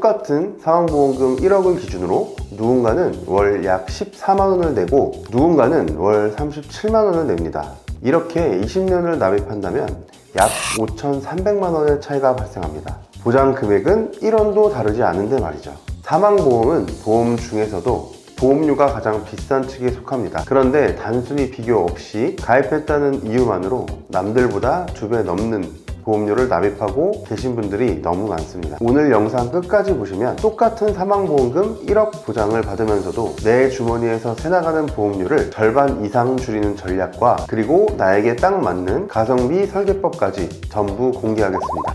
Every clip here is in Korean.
똑같은 사망보험금 1억을 기준으로 누군가는 월 약 14만원을 내고 누군가는 월 37만원을 냅니다. 이렇게 20년을 납입한다면 약 5,300만원의 차이가 발생합니다. 보장 금액은 1원도 다르지 않은데 말이죠. 사망보험은 보험 중에서도 보험료가 가장 비싼 측에 속합니다. 그런데 단순히 비교 없이 가입했다는 이유만으로 남들보다 2배 넘는 보험료를 납입하고 계신 분들이 너무 많습니다. 오늘 영상 끝까지 보시면 똑같은 사망보험금 1억 보장을 받으면서도 내 주머니에서 새나가는 보험료를 절반 이상 줄이는 전략과 그리고 나에게 딱 맞는 가성비 설계법까지 전부 공개하겠습니다.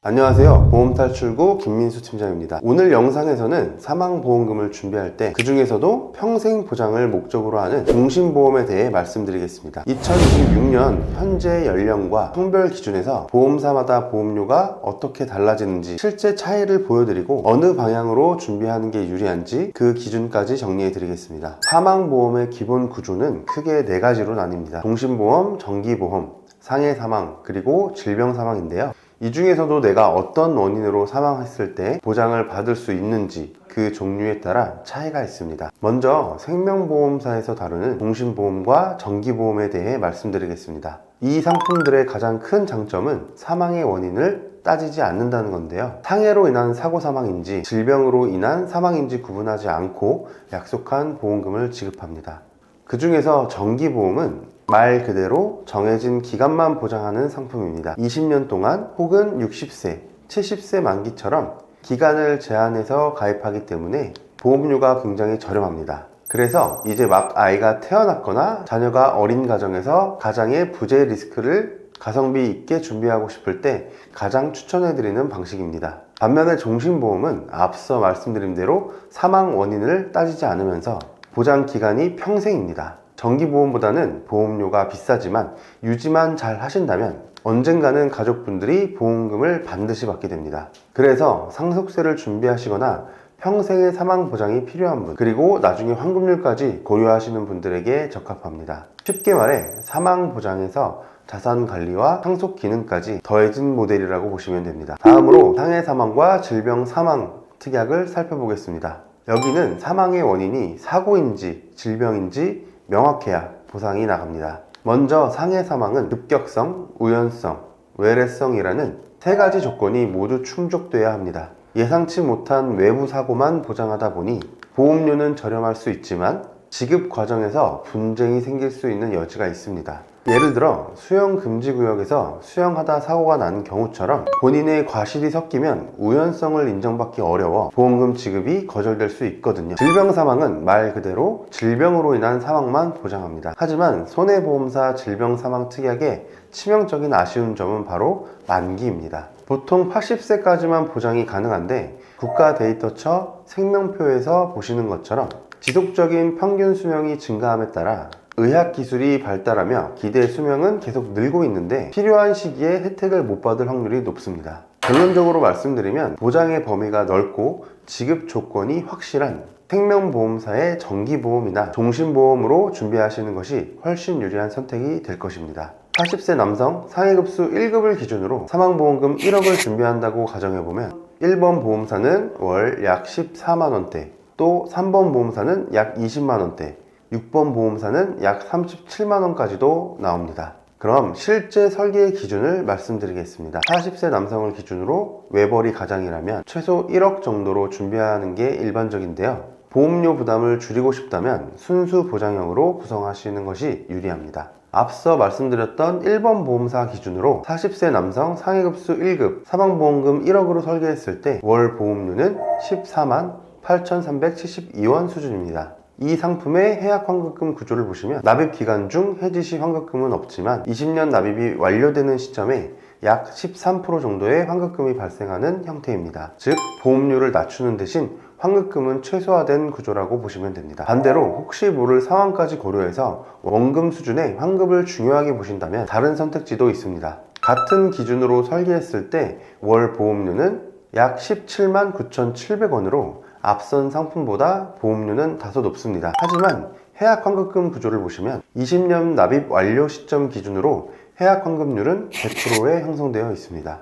안녕하세요. 보험탈출구 김민수 팀장입니다. 오늘 영상에서는 사망보험금을 준비할 때 그 중에서도 평생 보장을 목적으로 하는 종신보험에 대해 말씀드리겠습니다. 2026년 현재 연령과 성별 기준에서 보험사마다 보험료가 어떻게 달라지는지 실제 차이를 보여드리고 어느 방향으로 준비하는 게 유리한지 그 기준까지 정리해 드리겠습니다. 사망보험의 기본 구조는 크게 4가지로 나뉩니다. 종신보험, 정기보험, 상해사망, 그리고 질병사망인데요. 이 중에서도 내가 어떤 원인으로 사망했을 때 보장을 받을 수 있는지 그 종류에 따라 차이가 있습니다. 먼저 생명보험사에서 다루는 종신보험과 정기보험에 대해 말씀드리겠습니다. 이 상품들의 가장 큰 장점은 사망의 원인을 따지지 않는다는 건데요. 상해로 인한 사고사망인지 질병으로 인한 사망인지 구분하지 않고 약속한 보험금을 지급합니다. 그 중에서 정기보험은 말 그대로 정해진 기간만 보장하는 상품입니다. 20년 동안 혹은 60세, 70세 만기처럼 기간을 제한해서 가입하기 때문에 보험료가 굉장히 저렴합니다. 그래서 이제 막 아이가 태어났거나 자녀가 어린 가정에서 가장의 부재 리스크를 가성비 있게 준비하고 싶을 때 가장 추천해드리는 방식입니다. 반면에 종신보험은 앞서 말씀드린 대로 사망 원인을 따지지 않으면서 보장 기간이 평생입니다. 정기보험보다는 보험료가 비싸지만 유지만 잘 하신다면 언젠가는 가족분들이 보험금을 반드시 받게 됩니다. 그래서 상속세를 준비하시거나 평생의 사망보장이 필요한 분, 그리고 나중에 환급률까지 고려하시는 분들에게 적합합니다. 쉽게 말해 사망보장에서 자산관리와 상속기능까지 더해진 모델이라고 보시면 됩니다. 다음으로 상해사망과 질병사망 특약을 살펴보겠습니다. 여기는 사망의 원인이 사고인지 질병인지 명확해야 보상이 나갑니다. 먼저 상해사망은 급격성, 우연성, 외래성이라는 3가지 조건이 모두 충족돼야 합니다. 예상치 못한 외부 사고만 보장하다 보니 보험료는 저렴할 수 있지만 지급 과정에서 분쟁이 생길 수 있는 여지가 있습니다. 예를 들어 수영금지구역에서 수영하다 사고가 난 경우처럼 본인의 과실이 섞이면 우연성을 인정받기 어려워 보험금 지급이 거절될 수 있거든요. 질병사망은 말 그대로 질병으로 인한 사망만 보장합니다. 하지만 손해보험사 질병사망 특약의 치명적인 아쉬운 점은 바로 만기입니다. 보통 80세까지만 보장이 가능한데 국가데이터처 생명표에서 보시는 것처럼 지속적인 평균 수명이 증가함에 따라 의학기술이 발달하며 기대 수명은 계속 늘고 있는데 필요한 시기에 혜택을 못 받을 확률이 높습니다. 결론적으로 말씀드리면 보장의 범위가 넓고 지급 조건이 확실한 생명보험사의 정기보험이나 종신보험으로 준비하시는 것이 훨씬 유리한 선택이 될 것입니다. 80세 남성 상해급수 1급을 기준으로 사망보험금 1억을 준비한다고 가정해보면 1번 보험사는 월 약 14만원대, 또 3번 보험사는 약 20만원대, 6번 보험사는 약 37만원까지도 나옵니다. 그럼 실제 설계 기준을 말씀드리겠습니다. 40세 남성을 기준으로 외벌이 가장이라면 최소 1억 정도로 준비하는 게 일반적인데요. 보험료 부담을 줄이고 싶다면 순수 보장형으로 구성하시는 것이 유리합니다. 앞서 말씀드렸던 1번 보험사 기준으로 40세 남성 상해급수 1급 사망보험금 1억으로 설계했을 때 월 보험료는 14만 8,372원 수준입니다. 이 상품의 해약 환급금 구조를 보시면 납입 기간 중 해지시 환급금은 없지만 20년 납입이 완료되는 시점에 약 13% 정도의 환급금이 발생하는 형태입니다. 즉 보험료를 낮추는 대신 환급금은 최소화된 구조라고 보시면 됩니다. 반대로 혹시 모를 상황까지 고려해서 원금 수준의 환급을 중요하게 보신다면 다른 선택지도 있습니다. 같은 기준으로 설계했을 때 월 보험료는 약 17만 9,700원으로 앞선 상품보다 보험료는 다소 높습니다. 하지만 해약 환급금 구조를 보시면 20년 납입 완료 시점 기준으로 해약 환급률은 100%에 형성되어 있습니다.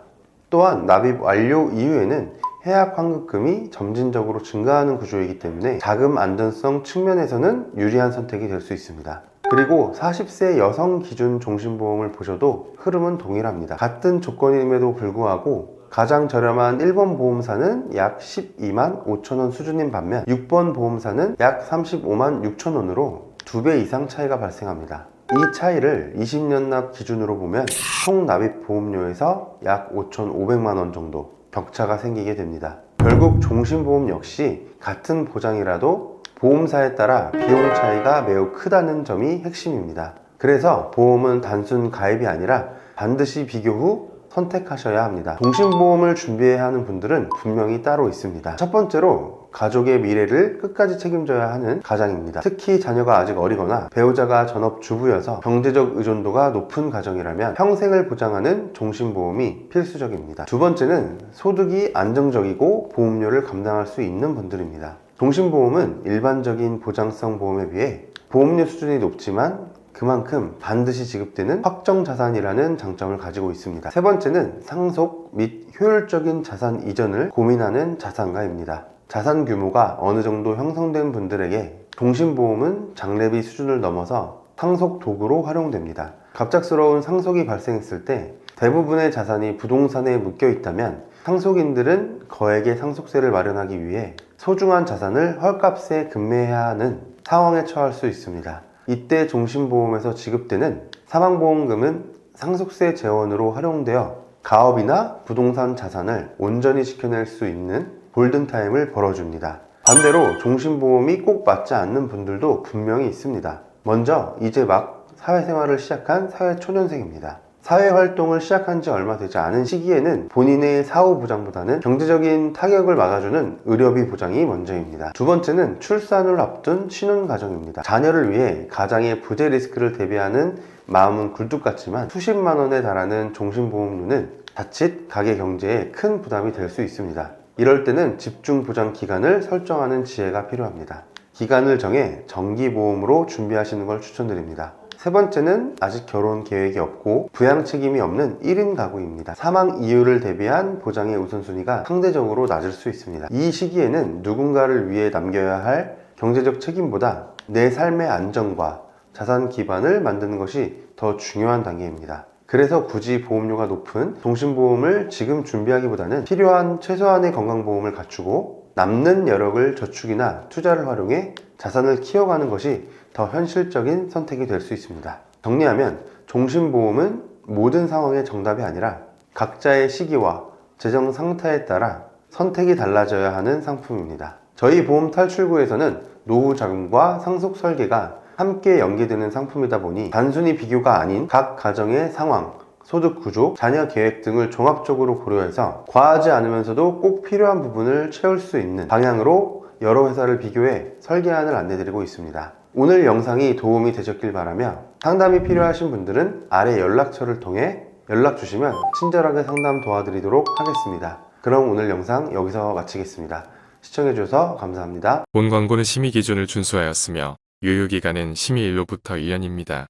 또한 납입 완료 이후에는 해약 환급금이 점진적으로 증가하는 구조이기 때문에 자금 안전성 측면에서는 유리한 선택이 될 수 있습니다. 그리고 40세 여성 기준 종신보험을 보셔도 흐름은 동일합니다. 같은 조건임에도 불구하고 가장 저렴한 1번 보험사는 약 12만 5천 원 수준인 반면 6번 보험사는 약 35만 6천 원으로 2배 이상 차이가 발생합니다. 이 차이를 20년 납 기준으로 보면 총 납입 보험료에서 약 5,500만 원 정도 격차가 생기게 됩니다. 결국 종신보험 역시 같은 보장이라도 보험사에 따라 비용 차이가 매우 크다는 점이 핵심입니다. 그래서 보험은 단순 가입이 아니라 반드시 비교 후 선택하셔야 합니다. 종신보험을 준비해야 하는 분들은 분명히 따로 있습니다. 첫 번째로 가족의 미래를 끝까지 책임져야 하는 가장입니다. 특히 자녀가 아직 어리거나 배우자가 전업주부여서 경제적 의존도가 높은 가정이라면 평생을 보장하는 종신보험이 필수적입니다. 두 번째는 소득이 안정적이고 보험료를 감당할 수 있는 분들입니다. 종신보험은 일반적인 보장성 보험에 비해 보험료 수준이 높지만 그만큼 반드시 지급되는 확정 자산이라는 장점을 가지고 있습니다. 세 번째는 상속 및 효율적인 자산 이전을 고민하는 자산가입니다. 자산 규모가 어느 정도 형성된 분들에게 종신보험은 장래비 수준을 넘어서 상속 도구로 활용됩니다. 갑작스러운 상속이 발생했을 때 대부분의 자산이 부동산에 묶여 있다면 상속인들은 거액의 상속세를 마련하기 위해 소중한 자산을 헐값에 급매해야 하는 상황에 처할 수 있습니다. 이때 종신보험에서 지급되는 사망보험금은 상속세 재원으로 활용되어 가업이나 부동산 자산을 온전히 지켜낼 수 있는 골든타임을 벌어줍니다. 반대로 종신보험이 꼭 맞지 않는 분들도 분명히 있습니다. 먼저 이제 막 사회생활을 시작한 사회초년생입니다. 사회활동을 시작한 지 얼마 되지 않은 시기에는 본인의 사후보장보다는 경제적인 타격을 막아주는 의료비 보장이 먼저입니다. 두 번째는 출산을 앞둔 신혼가정입니다. 자녀를 위해 가장의 부재 리스크를 대비하는 마음은 굴뚝 같지만 수십만 원에 달하는 종신보험료는 자칫 가계 경제에 큰 부담이 될 수 있습니다. 이럴 때는 집중보장 기간을 설정하는 지혜가 필요합니다. 기간을 정해 정기보험으로 준비하시는 걸 추천드립니다. 세 번째는 아직 결혼 계획이 없고 부양 책임이 없는 1인 가구입니다. 사망 이유를 대비한 보장의 우선순위가 상대적으로 낮을 수 있습니다. 이 시기에는 누군가를 위해 남겨야 할 경제적 책임보다 내 삶의 안정과 자산 기반을 만드는 것이 더 중요한 단계입니다. 그래서 굳이 보험료가 높은 종신보험을 지금 준비하기보다는 필요한 최소한의 건강보험을 갖추고 남는 여력을 저축이나 투자를 활용해 자산을 키워가는 것이 더 현실적인 선택이 될 수 있습니다. 정리하면 종신보험은 모든 상황의 정답이 아니라 각자의 시기와 재정 상태에 따라 선택이 달라져야 하는 상품입니다. 저희 보험 탈출구에서는 노후 자금과 상속 설계가 함께 연계되는 상품이다 보니 단순히 비교가 아닌 각 가정의 상황, 소득 구조, 자녀 계획 등을 종합적으로 고려해서 과하지 않으면서도 꼭 필요한 부분을 채울 수 있는 방향으로 여러 회사를 비교해 설계안을 안내드리고 있습니다. 오늘 영상이 도움이 되셨길 바라며 상담이 필요하신 분들은 아래 연락처를 통해 연락 주시면 친절하게 상담 도와드리도록 하겠습니다. 그럼 오늘 영상 여기서 마치겠습니다. 시청해주셔서 감사합니다. 본 광고는 심의 기준을 준수하였으며 유효기간은 심의 일로부터 1년입니다.